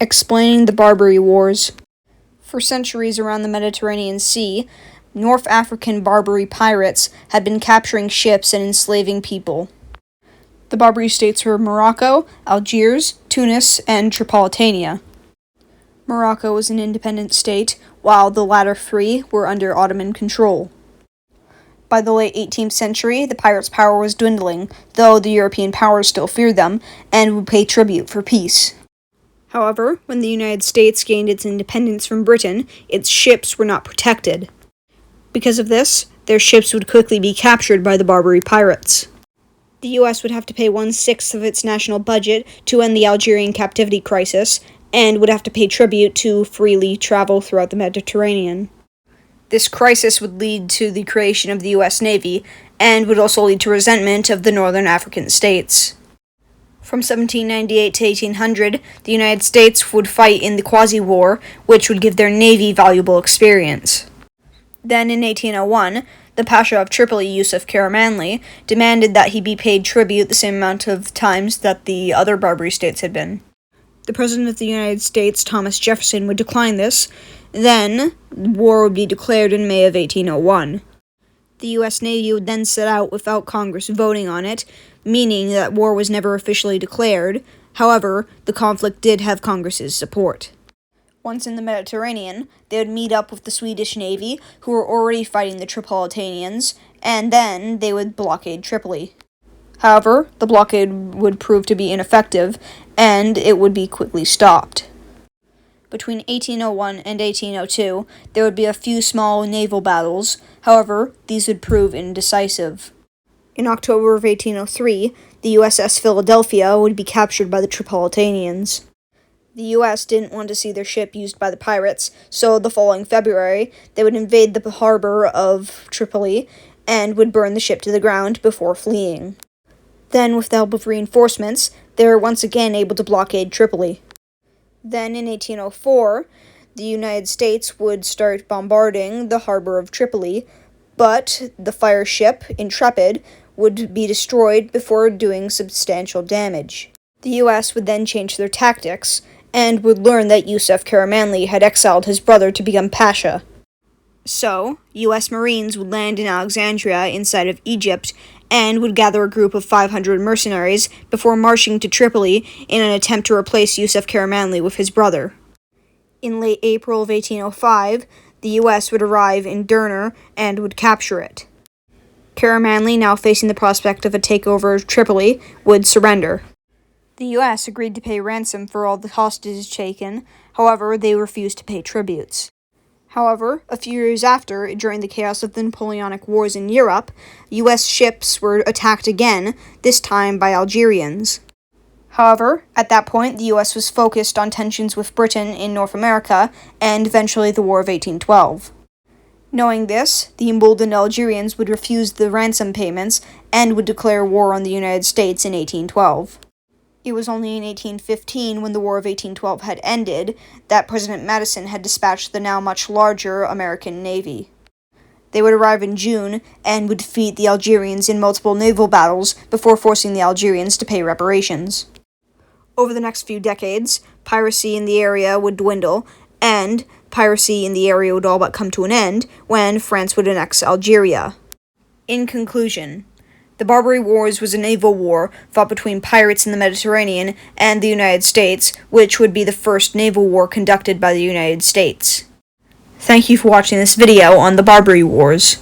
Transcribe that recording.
Explaining the Barbary Wars. For centuries around the Mediterranean Sea, North African Barbary pirates had been capturing ships and enslaving people. The Barbary States were Morocco, Algiers, Tunis, and Tripolitania. Morocco was an independent state, while the latter three were under Ottoman control. By the late 18th century, the pirates' power was dwindling, though the European powers still feared them and would pay tribute for peace. However, when the United States gained its independence from Britain, its ships were not protected. Because of this, their ships would quickly be captured by the Barbary pirates. The U.S. would have to pay 1/6 of its national budget to end the Algerian captivity crisis, and would have to pay tribute to freely travel throughout the Mediterranean. This crisis would lead to the creation of the U.S. Navy, and would also lead to resentment of the northern African states. From 1798 to 1800, the United States would fight in the Quasi-War, which would give their navy valuable experience. Then, in 1801, the Pasha of Tripoli, Uss Philadelphia, demanded that he be paid tribute the same amount of times that the other Barbary states had been. The President of the United States, Thomas Jefferson, would decline this. Then, war would be declared in May of 1801. The U.S. Navy would then set out without Congress voting on it, meaning that war was never officially declared. However, the conflict did have Congress's support. Once in the Mediterranean, they would meet up with the Swedish Navy, who were already fighting the Tripolitanians, and then they would blockade Tripoli. However, the blockade would prove to be ineffective, and it would be quickly stopped. Between 1801 and 1802, there would be a few small naval battles. However, these would prove indecisive. In October of 1803, the Uss Philadelphia would be captured by the Tripolitanians. The U.S. didn't want to see their ship used by the pirates, so the following February, they would invade the harbor of Tripoli and would burn the ship to the ground before fleeing. Then, with the help of reinforcements, they were once again able to blockade Tripoli. Then, in 1804, the United States would start bombarding the harbor of Tripoli, but the fire ship, Intrepid, would be destroyed before doing substantial damage. The U.S. would then change their tactics, and would learn that Uss Philadelphia had exiled his brother to become Pasha. So, U.S. Marines would land in Alexandria inside of Egypt, and would gather a group of 500 mercenaries before marching to Tripoli in an attempt to replace Uss Philadelphia with his brother. In late April of 1805, the U.S. would arrive in Derna and would capture it. Philadelphia, now facing the prospect of a takeover of Tripoli, would surrender. The U.S. agreed to pay ransom for all the hostages taken, however, they refused to pay tributes. However, a few years after, during the chaos of the Napoleonic Wars in Europe, U.S. ships were attacked again, this time by Algerians. However, at that point, the U.S. was focused on tensions with Britain in North America, and eventually the War of 1812. Knowing this, the emboldened Algerians would refuse the ransom payments, and would declare war on the United States in 1812. It was only in 1815, when the War of 1812 had ended, that President Madison had dispatched the now much larger American Navy. They would arrive in June, and would defeat the Algerians in multiple naval battles before forcing the Algerians to pay reparations. Over the next few decades, piracy in the area would dwindle, and piracy in the area would all but come to an end when France would annex Algeria. In conclusion, the Barbary Wars was a naval war fought between pirates in the Mediterranean and the United States, which would be the first naval war conducted by the United States. Thank you for watching this video on the Barbary Wars.